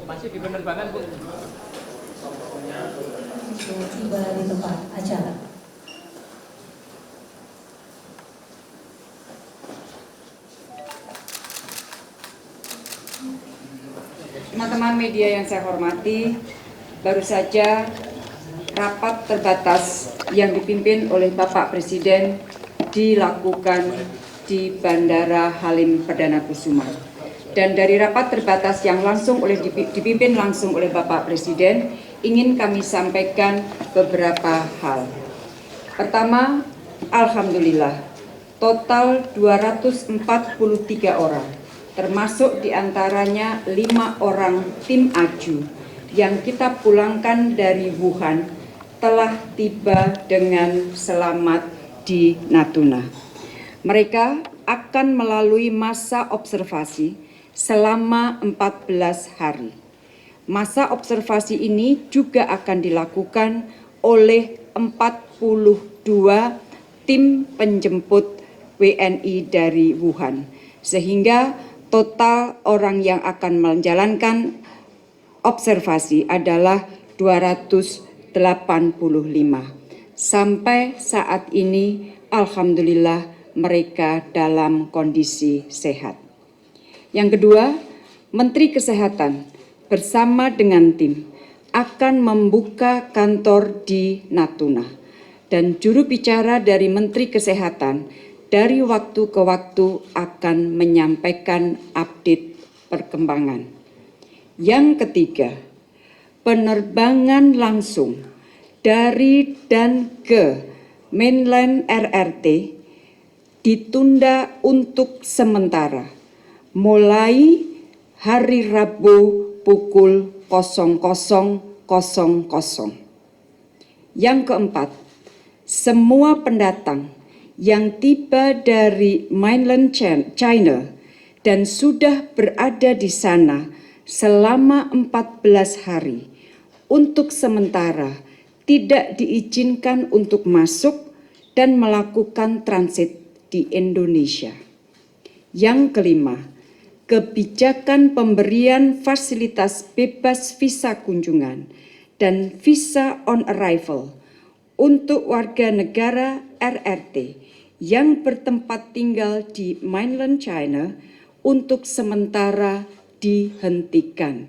Masih di penerbangan, Bu. Tiba di tempat acara. Teman-teman media yang saya hormati, baru saja rapat terbatas yang dipimpin oleh Bapak Presiden dilakukan di Bandara Halim Perdana Kusuma. Dan dari rapat terbatas yang dipimpin langsung oleh Bapak Presiden, ingin kami sampaikan beberapa hal. Pertama, alhamdulillah, total 243 orang, termasuk diantaranya 5 orang tim AJU yang kita pulangkan dari Wuhan, telah tiba dengan selamat di Natuna. Mereka akan melalui masa observasi selama 14 hari. Masa observasi ini juga akan dilakukan oleh 42 tim penjemput WNI dari Wuhan, sehingga total orang yang akan menjalankan observasi adalah 285. Sampai saat ini, alhamdulillah mereka dalam kondisi sehat. Yang kedua, Menteri Kesehatan bersama dengan tim akan membuka kantor di Natuna, dan juru bicara dari Menteri Kesehatan dari waktu ke waktu akan menyampaikan update perkembangan. Yang ketiga, penerbangan langsung dari dan ke mainland RRT ditunda untuk sementara mulai hari Rabu pukul 00.00. Yang keempat, semua pendatang yang tiba dari mainland China dan sudah berada di sana selama 14 hari untuk sementara tidak diizinkan untuk masuk dan melakukan transit di Indonesia. Yang kelima, kebijakan pemberian fasilitas bebas visa kunjungan dan visa on arrival untuk warga negara RRT yang bertempat tinggal di mainland China untuk sementara dihentikan.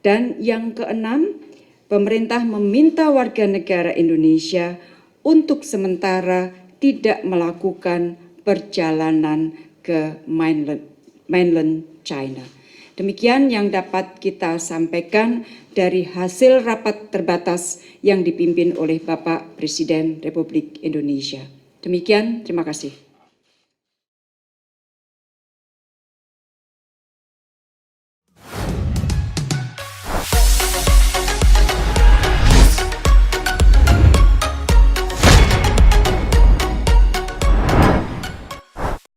Dan yang keenam, pemerintah meminta warga negara Indonesia untuk sementara tidak melakukan perjalanan ke mainland China. Demikian yang dapat kita sampaikan dari hasil rapat terbatas yang dipimpin oleh Bapak Presiden Republik Indonesia. Demikian, terima kasih.